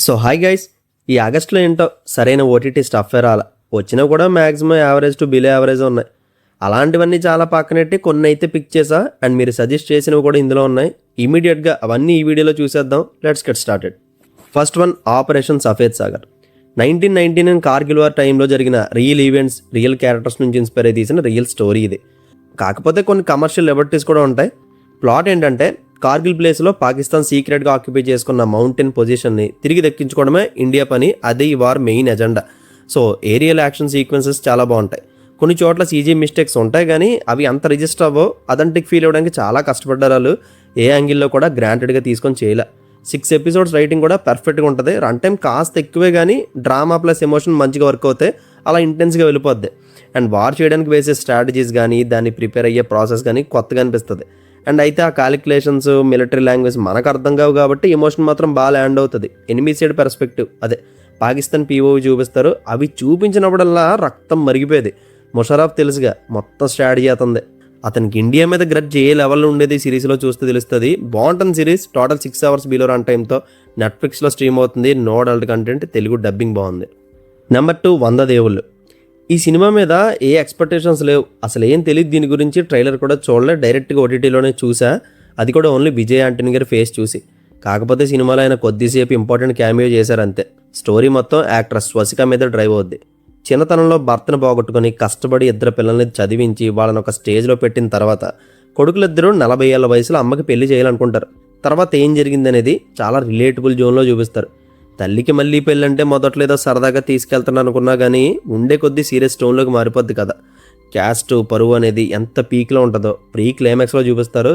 So hi guys, ఈ ఆగస్టులో ఏంటో సరైన ఓటీటీ స్టఫ్ రాలా. వచ్చినా కూడా maximum average to below average ఉన్నాయి. అలాంటివన్నీ చాలా పక్కనెట్టి కొన్ని అయితే పిక్ చేసా, అండ్ మీరు సజెస్ట్ చేసినవి కూడా ఇందులో ఉన్నాయి. ఇమీడియట్గా అవన్నీ ఈ వీడియోలో చూసేద్దాం. Let's get started. First one, operation Safed Sagar. 1999 Kargil war టైంలో జరిగిన రియల్ ఈవెంట్స్, రియల్ క్యారెక్టర్స్ నుంచి ఇన్స్పైర్ అయి తీసిన రియల్ స్టోరీ ఇది. కాకపోతే కొన్ని కమర్షియల్ లిబర్టీస్ కూడా ఉంటాయి. ప్లాట్ ఏంటంటే, కార్గిల్ ప్లేస్లో పాకిస్తాన్ సీక్రెట్గా ఆక్యుపై చేసుకున్న మౌంటైన్ పొజిషన్ని తిరిగి దక్కించుకోవడమే ఇండియా పని. అదే ఈ war main agenda. So aerial action sequences చాలా బాగుంటాయి. కొన్ని చోట్ల సీజీ మిస్టేక్స్ ఉంటాయి, కానీ అవి అంత రిజిస్టర్ అవ్వో. అథెంటిక్ ఫీల్ అవ్వడానికి చాలా కష్టపడ్డారు వాళ్ళు. ఏ యాంగిల్లో కూడా గ్రాంటెడ్గా తీసుకొని చేయలే. 6 ఎపిసోడ్స్ రైటింగ్ కూడా పర్ఫెక్ట్గా ఉంటుంది. రన్ టైం కాస్త ఎక్కువే, కానీ డ్రామా ప్లస్ ఎమోషన్ మంచిగా వర్క్ అవుతాయి. అలా ఇంటెన్స్గా వెళ్ళిపోద్ది. అండ్ వార్ చేయడానికి వేసే స్ట్రాటజీస్ కానీ, దాన్ని ప్రిపేర్ అయ్యే ప్రాసెస్ కానీ కొత్తగా అనిపిస్తుంది. అండ్ అయితే ఆ క్యాలిక్యులేషన్స్, మిలిటరీ లాంగ్వేజ్ మనకు అర్థం కావు కాబట్టి ఎమోషన్ మాత్రం బాగా ల్యాండ్ అవుతుంది. ఎనిమీ సైడ్ పర్స్పెక్టివ్, అదే పాకిస్తాన్ పీఓవి చూపిస్తారు. అవి చూపించినప్పుడల్లా రక్తం మరిగిపోయేది. ముషరఫ్ తెలుసుగా, మొత్తం స్ట్రాటజీ అతంది. అతనికి ఇండియా మీద గ్రడ్జ్ ఏ లెవెల్లో ఉండేది సిరీస్లో చూస్తే తెలుస్తుంది. బాగుంటుంది series. Total 6 hours below run టైంతో నెట్ఫ్లిక్స్లో స్ట్రీమ్ అవుతుంది. No adult content, Telugu dubbing బాగుంది. నెంబర్ 2, 100 దేవుళ్ళు. ఈ సినిమా మీద ఏ ఎక్స్పెక్టేషన్స్ లేవు, అసలు ఏం తెలియదు దీని గురించి. ట్రైలర్ కూడా చూడలే, డైరెక్ట్గా ఓటీటీలోనే చూసా. అది కూడా ఓన్లీ విజయ్ ఆంటనీ గారి ఫేస్ చూసి. కాకపోతే సినిమాలో ఆయన కొద్దిసేపు ఇంపార్టెంట్ క్యామియో చేశారు అంతే. స్టోరీ మొత్తం యాక్ట్రెస్ స్వసిక మీద డ్రైవ్ అవుద్ది. చిన్నతనంలో భర్తను పోగొట్టుకుని కష్టపడి 2 పిల్లల్ని చదివించి వాళ్ళని ఒక స్టేజ్లో పెట్టిన తర్వాత కొడుకులిద్దరూ 40 ఏళ్ల వయసులో అమ్మకి పెళ్లి చేయాలనుకుంటారు. తర్వాత ఏం జరిగిందనేది చాలా రిలేటబుల్ జోన్లో చూపిస్తారు. తల్లికి మళ్ళీ పెళ్ళంటే మొదట్లో ఏదో సరదాగా తీసుకెళ్తాను అనుకున్నా, కానీ ఉండే కొద్దీ సీరియస్ టోన్లోకి మారిపోద్ది కదా. క్యాస్ట్, పరువు అనేది ఎంత పీక్లో ఉంటుందో ప్రీ క్లైమాక్స్లో చూపిస్తారు.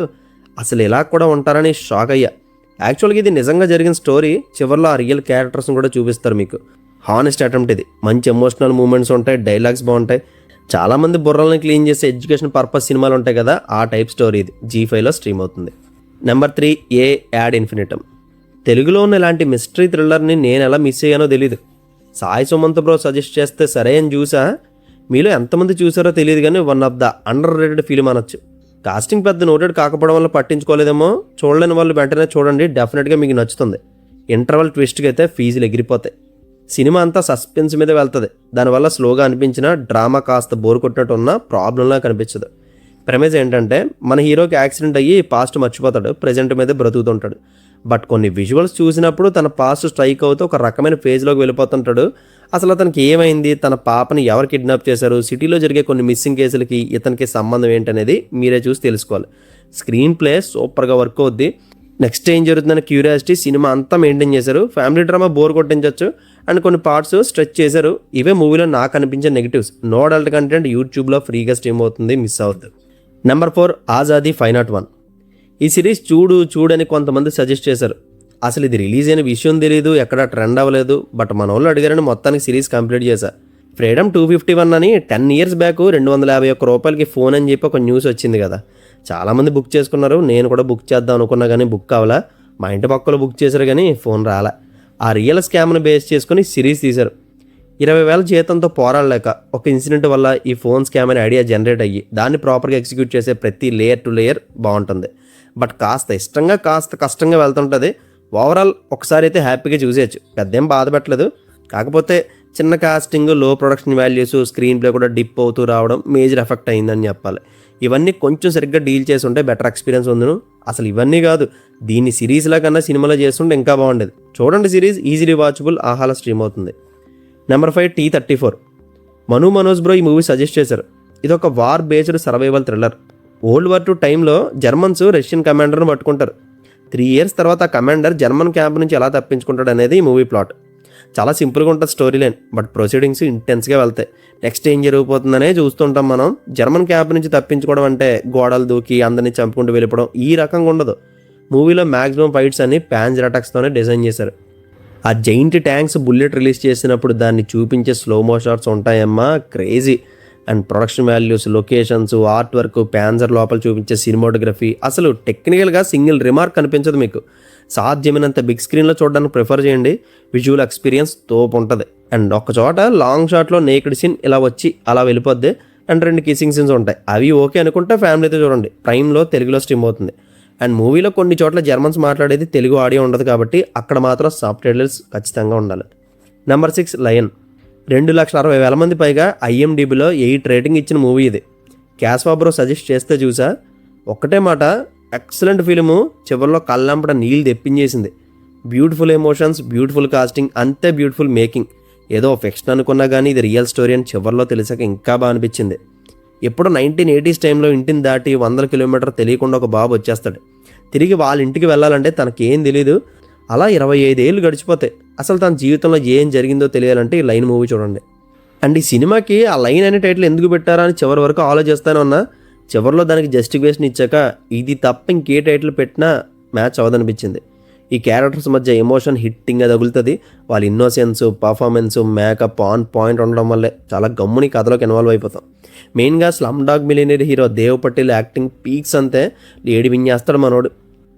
అసలు ఇలా కూడా ఉంటారని షాక్ అయ్యా. యాక్చువల్గా ఇది నిజంగా జరిగిన స్టోరీ. చివరిలో ఆ రియల్ క్యారెక్టర్స్ని కూడా చూపిస్తారు మీకు. హానెస్ట్ అటెంప్ట్ ఇది. మంచి ఎమోషనల్ మూమెంట్స్ ఉంటాయి, డైలాగ్స్ బాగుంటాయి. చాలామంది బుర్రల్ని క్లీన్ చేసే ఎడ్యుకేషన్ పర్పస్ సినిమాలు ఉంటాయి కదా, ఆ టైప్ స్టోరీ ఇది. G5లో స్ట్రీమ్ అవుతుంది. నెంబర్ 3, ఏ యాడ్ ఇన్ఫినిటమ్. తెలుగులో ఉన్న ఇలాంటి మిస్టరీ థ్రిల్లర్ని నేను ఎలా మిస్ అయ్యానో తెలీదు. సాయి సుమంత్ బ్రో సజెస్ట్ చేస్తే సరే అని చూసా. మీలో ఎంతమంది చూసారో తెలియదు, కానీ one of the under rated film అనొచ్చు. కాస్టింగ్ పెద్ద నోటెడ్ కాకపోవడం వల్ల పట్టించుకోలేదేమో. చూడలేని వాళ్ళు వెంటనే చూడండి, డెఫినెట్గా మీకు నచ్చుతుంది. ఇంటర్వల్ ట్విస్ట్కి అయితే ఫీజులు ఎగిరిపోతాయి. సినిమా అంతా సస్పెన్స్ మీద వెళ్తుంది. దానివల్ల స్లోగా అనిపించిన డ్రామా కాస్త బోర్ కొట్టినట్టు ఉన్న ప్రాబ్లంలా కనిపించదు. ప్రెమిస్ ఏంటంటే, మన హీరోకి యాక్సిడెంట్ అయ్యి పాస్ట్ మర్చిపోతాడు, ప్రజెంట్ మీద బ్రతుకుతుంటాడు. బట్ కొన్ని విజువల్స్ చూసినప్పుడు తన పాస్ట్ స్ట్రైక్ అవుతూ ఒక రకమైన ఫేజ్లోకి వెళ్ళిపోతుంటాడు. అసలు అతనికి ఏమైంది, తన పాపని ఎవరు కిడ్నాప్ చేశారు, సిటీలో జరిగే కొన్ని మిస్సింగ్ కేసులకి ఇతనికి సంబంధం ఏంటనేది మీరే చూసి తెలుసుకోవాలి. స్క్రీన్ ప్లే సూపర్గా వర్క్ అవుద్ది. నెక్స్ట్ ఏం జరుగుతుందనే క్యూరియాసిటీ సినిమా అంతా మెయింటైన్ చేశారు. ఫ్యామిలీ డ్రామా బోర్ కొట్టించవచ్చు, అండ్ కొన్ని పార్ట్స్ స్ట్రెచ్ చేశారు. ఇవే మూవీలో నాకు అనిపించే నెగిటివ్స్. నో అడల్ట్ కంటెంట్ యూట్యూబ్లో ఫ్రీగా స్ట్రీమ్ అవుతుంది, మిస్ అవుతుంది. నెంబర్ 4, ఆజాదీ 501. ఈ సిరీస్ చూడని కొంతమంది సజెస్ట్ చేశారు. అసలు ఇది రిలీజ్ అయిన విషయం తెలియదు, ఎక్కడ ట్రెండ్ అవ్వలేదు. బట్ మన వాళ్ళు అడిగారని మొత్తానికి సిరీస్ కంప్లీట్ చేశా. ఫ్రీడమ్ 251 అని 10 years బ్యాక్ 251 రూపాయలకి ఫోన్ అని చెప్పి ఒక న్యూస్ వచ్చింది కదా. చాలామంది బుక్ చేసుకున్నారు. నేను కూడా బుక్ చేద్దాం అనుకున్నా, కానీ బుక్ అవ్వలా. మా ఇంటి పక్కలో బుక్ చేశారు, కానీ ఫోన్ రాలా. ఆ రియల్ స్కామ్ను బేస్ చేసుకుని సిరీస్ తీశారు. 20,000 జీతంతో పోరాడలేక ఒక ఇన్సిడెంట్ వల్ల ఈ ఫోన్ స్కామ్ అనే ఐడియా జనరేట్ అయ్యి దాన్ని ప్రాపర్గా ఎగ్జిక్యూట్ చేసే ప్రతి లేయర్ టు లేయర్ బాగుంటుంది. బట్ కాస్త ఇష్టంగా కాస్త కష్టంగా వెళ్తుంటుంది. ఓవరాల్ ఒకసారి అయితే హ్యాపీగా చూసేయచ్చు, పెద్దేం బాధ పెట్టలేదు. కాకపోతే చిన్న కాస్టింగ్, లో ప్రొడక్షన్ వాల్యూస్, స్క్రీన్ ప్లే కూడా డిప్ అవుతూ రావడం మేజర్ ఎఫెక్ట్ అయిందని చెప్పాలి. ఇవన్నీ కొంచెం సరిగ్గా డీల్ చేసి ఉంటే బెటర్ ఎక్స్పీరియన్స్ ఉందును. అసలు ఇవన్నీ కాదు, దీన్ని సిరీస్లా కన్నా సినిమాలో చేస్తుంటే ఇంకా బాగుండేది. చూడండి, సిరీస్ ఈజీలీ వాచబుల్, ఆహాలో స్ట్రీమ్ అవుతుంది. Number 5, T-34. మనోజ్ బ్రో ఈ మూవీ సజెస్ట్ చేశారు. ఇది ఒక war based survival thriller. World War II టైంలో జర్మన్స్ రష్యన్ కమాండర్ను పట్టుకుంటారు. 3 years తర్వాత ఆ కమాండర్ జర్మన్ క్యాంప్ నుంచి ఎలా తప్పించుకుంటాడు అనేది ఈ మూవీ ప్లాట్. చాలా సింపుల్గా ఉంటుంది స్టోరీ లైన్, బట్ ప్రొసీడింగ్స్ ఇంటెన్స్గా వెళ్తాయి. నెక్స్ట్ ఏం జరిగిపోతుందనే చూస్తుంటాం మనం. జర్మన్ క్యాంప్ నుంచి తప్పించుకోవడం అంటే గోడలు దూకి అందరినీ చంపుకుంటూ వెళ్ళిపోవడం ఈ రకంగా ఉండదు. మూవీలో మ్యాక్సిమం ఫైట్స్ అన్ని ప్యాన్జర్ అటాక్స్తోనే డిజైన్ చేశారు. ఆ జైంట్ ట్యాంక్స్ బుల్లెట్ రిలీజ్ చేసినప్పుడు దాన్ని చూపించే స్లోమో షాట్స్ ఉంటాయమ్మా, crazy. And production values, locations, art work, panzer లోపల చూపించే సినిమాటోగ్రఫీ, అసలు టెక్నికల్గా సింగిల్ రిమార్క్ కనిపించదు మీకు. సాధ్యమైనంత బిగ్ స్క్రీన్లో చూడడానికి ప్రిఫర్ చేయండి. విజువల్ ఎక్స్పీరియన్స్ తోపు ఉంటుంది. అండ్ ఒక చోట లాంగ్ షాట్లో నేకెడ్ సీన్ ఇలా వచ్చి అలా వెళ్ళిపోద్ది. అండ్ 2 కిస్సింగ్ సీన్స్ ఉంటాయి. అవి ఓకే అనుకుంటే ఫ్యామిలీతో చూడండి. ప్రైమ్లో తెలుగులో స్ట్రీమ్ అవుతుంది. అండ్ మూవీలో కొన్ని చోట్ల జర్మన్స్ మాట్లాడేది తెలుగు ఆడియో ఉండదు కాబట్టి అక్కడ మాత్రం సబ్ టైటిల్స్ ఖచ్చితంగా ఉండాలి. Number 6 lion. 2,60,000 మంది పైగా IMDbలో 8 రేటింగ్ ఇచ్చిన మూవీ ఇది. క్యాస్వాబ్రో సజెస్ట్ చేస్తే చూసా, ఒక్కటే మాట, ఎక్సలెంట్ ఫిలిము, చివరిలో కళ్ళంపట నీళ్ళు తెప్పించేసింది. బ్యూటిఫుల్ ఎమోషన్స్, బ్యూటిఫుల్ కాస్టింగ్, అంతే బ్యూటిఫుల్ మేకింగ్. ఏదో ఫిక్షన్ అనుకున్నా కానీ ఇది రియల్ స్టోరీ అని చివరిలో తెలిసాక ఇంకా బాగా అనిపించింది. ఎప్పుడో 1980s టైంలో ఇంటిని దాటి 100 కిలోమీటర్ తెలియకుండా ఒక బాబు వచ్చేస్తాడు. తిరిగి వాళ్ళ ఇంటికి వెళ్ళాలంటే తనకేం తెలీదు. అలా 25 ఏళ్ళు గడిచిపోతాయి. అసలు తన జీవితంలో ఏం జరిగిందో తెలియాలంటే ఈ లైన్ మూవీ చూడండి. అండ్ ఈ సినిమాకి ఆ లైన్ అనే టైటిల్ ఎందుకు పెట్టారా అని చివరి వరకు ఆలోచిస్తానే ఉన్నా. చివరిలో దానికి జస్టిఫికేషన్ ఇచ్చాక ఇది తప్ప ఇంకే టైటిల్ పెట్టినా మ్యాచ్ అవ్వదనిపించింది. ఈ క్యారెక్టర్స్ మధ్య ఎమోషన్ హిట్టింగ్గా తగులుతుంది. వాళ్ళ innocence, performance, makeup on point ఉండడం వల్లే చాలా గమ్ముని కథలోకి ఇన్వాల్వ్ అయిపోతాం. మెయిన్గా slumdog millionaire hero Dev Patel acting peaks అంతే, లేడి విన్యాస్తాడు మనోడు.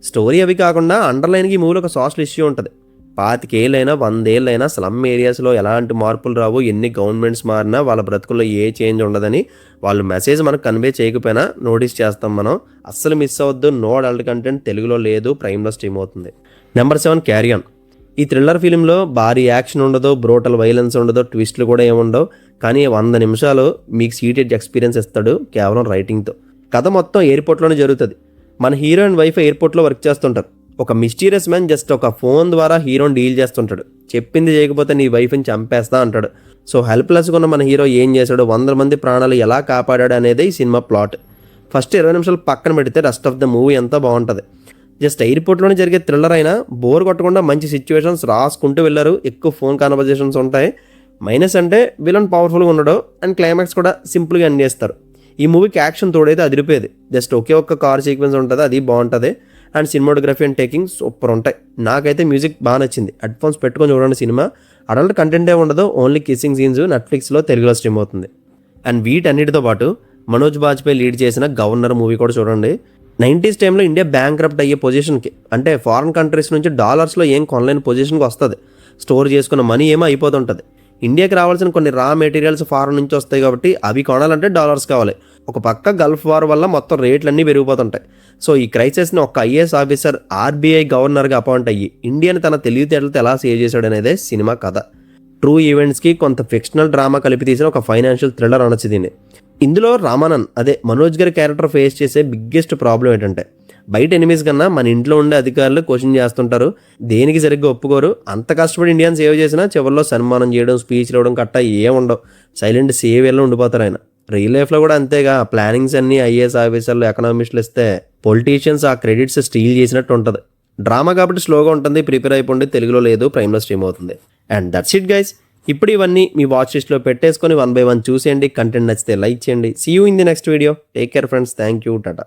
స్టోరీ అవి కాకుండా అండర్లైన్కి ఈ మూవీలో ఒక సోషల్ ఇష్యూ ఉంటుంది. 25 ఏళ్ళైనా 100 ఏళ్ళైనా స్లమ్ ఏరియాస్లో ఎలాంటి మార్పులు రావు, ఎన్ని గవర్నమెంట్స్ మారినా వాళ్ళ బ్రతుకుల్లో ఏ చేంజ్ ఉండదని వాళ్ళు మెసేజ్ మనకు కన్వే చేయకపోయినా నోటీస్ చేస్తాం మనం. అస్సలు మిస్ అవ్వద్దు. నో అడల్ట్ కంటెంట్ తెలుగులో లేదు, ప్రైమ్లో స్ట్రీమ్ అవుతుంది. Number 7 carry on. ఈ థ్రిల్లర్ ఫిలింలో భారీ యాక్షన్ ఉండదు, బ్రోటల్ వైలెన్స్ ఉండదు, ట్విస్ట్లు కూడా ఏముండవు. కానీ 100 నిమిషాలు మీకు సీటెడ్ ఎక్స్పీరియన్స్ ఇస్తాడు కేవలం రైటింగ్తో. కథ మొత్తం ఎయిర్పోర్ట్లోనే జరుగుతుంది. మన హీరో అండ్ వైఫ్ ఎయిర్పోర్ట్లో వర్క్ చేస్తుంటారు. ఒక మిస్టీరియస్ మ్యాన్ జస్ట్ ఒక ఫోన్ ద్వారా హీరోని డీల్ చేస్తుంటాడు. చెప్పింది చేయకపోతే నీ వైఫ్ని చంపేస్తా అంటాడు. సో హెల్ప్లెస్గా ఉన్న మన హీరో ఏం చేశాడు, 100 మంది ప్రాణాలు ఎలా కాపాడాడు అనేది ఈ సినిమా ప్లాట్. ఫస్ట్ 20 నిమిషాలు పక్కన పెడితే రెస్ట్ ఆఫ్ ద మూవీ అంతా బాగుంటుంది. జస్ట్ ఎయిర్పోర్ట్లోనే జరిగే థ్రిల్లర్ అయినా బోర్ కొట్టకుండా మంచి సిచ్యువేషన్స్ రాసుకుంటూ వెళ్ళారు. ఎక్కువ ఫోన్ కాన్వర్జేషన్స్ ఉంటాయి. మైనస్ అంటే విలన్ పవర్ఫుల్గా ఉండడం అండ్ క్లైమాక్స్ కూడా సింపుల్గా ఎండ్ చేస్తారు. ఈ మూవీకి యాక్షన్ తోడైతే అదిరిపోయేది. జస్ట్ ఒకే ఒక్క కార్ సీక్వెన్స్ ఉంటుంది, అది బాగుంటుంది. And cinematography and taking super ఉంటాయి. నాకైతే మ్యూజిక్ బాగా నచ్చింది. హెడ్ఫోన్స్ పెట్టుకొని చూడండి సినిమా. అడల్ట్ కంటెంటే ఉండదు, ఓన్లీ కిస్సింగ్ సీన్స్. నెట్ఫ్లిక్స్లో తెలుగులో స్ట్రీమ్ అవుతుంది. అండ్ వీటన్నిటితో పాటు మనోజ్ బాజ్పేయి లీడ్ చేసిన గవర్నర్ మూవీ కూడా చూడండి. 90s టైంలో ఇండియా బ్యాంక్రప్ట్ అయ్యే పొజిషన్కి, అంటే ఫారిన్ కంట్రీస్ నుంచి డాలర్స్లో ఏం కొనలేని పొజిషన్కి వస్తుంది. స్టోర్ చేసుకున్న మనీ ఏమో అయిపోతుంటుంది. ఇండియాకి రావాల్సిన కొన్ని రా మెటీరియల్స్ ఫారెన్ నుంచి వస్తాయి కాబట్టి అవి కొనాలంటే డాలర్స్ కావాలి. ఒక పక్క గల్ఫ్ వార్ వల్ల మొత్తం రేట్లన్నీ పెరిగిపోతుంటాయి. సో ఈ క్రైసిస్ని ఒక IAS ఆఫీసర్ RBI గవర్నర్గా అపాయింట్ అయ్యి ఇండియాని తన తెలివితేటలతో ఎలా సేవ్ చేశాడు అనేదే సినిమా కథ. ట్రూ ఈవెంట్స్కి కొంత ఫిక్షనల్ డ్రామా కలిపి తీసిన ఒక ఫైనాన్షియల్ థ్రిల్లర్ అనొచ్చు దీన్ని. ఇందులో రామానంద్, అదే మనోజ్ గారి క్యారెక్టర్ ఫేస్ చేసే బిగ్గెస్ట్ ప్రాబ్లం ఏంటంటే, బయట ఎనిమీస్ కన్నా మన ఇంట్లో ఉండే అధికారులు క్వశ్చన్ చేస్తుంటారు, దేనికి సరిగ్గా ఒప్పుకోరు. అంత కష్టపడి ఇండియాని సేవ్ చేసినా చివరిలో సన్మానం చేయడం, స్పీచ్లు ఇవ్వడం కట్ట ఏముండవు. సైలెంట్ సేవేలో ఉండిపోతారు ఆయన. రియల్ లైఫ్లో కూడా అంతేగా. ప్లానింగ్స్ అన్నీ IAS ఆఫీసర్లు, ఎకనామిస్టులు ఇస్తే పొలిటీషియన్స్ ఆ క్రెడిట్స్ స్టీల్ చేసినట్టు ఉంటుంది. డ్రామా కాబట్టి స్లోగా ఉంటుంది. ప్రిపేర్ అయిపోండి. తెలుగులో లేదు, ప్రైమ్లో స్ట్రీమ్ అవుతుంది. And that's it guys. ఇప్పుడు ఇవన్నీ మీ వాచ్ లిస్ట్లో పెట్టేసుకొని 1 by 1 చూసేయండి. కంటెంట్ నచ్చితే లైక్ చేయండి. See you in the next video. Take care friends. Thank you. Tata.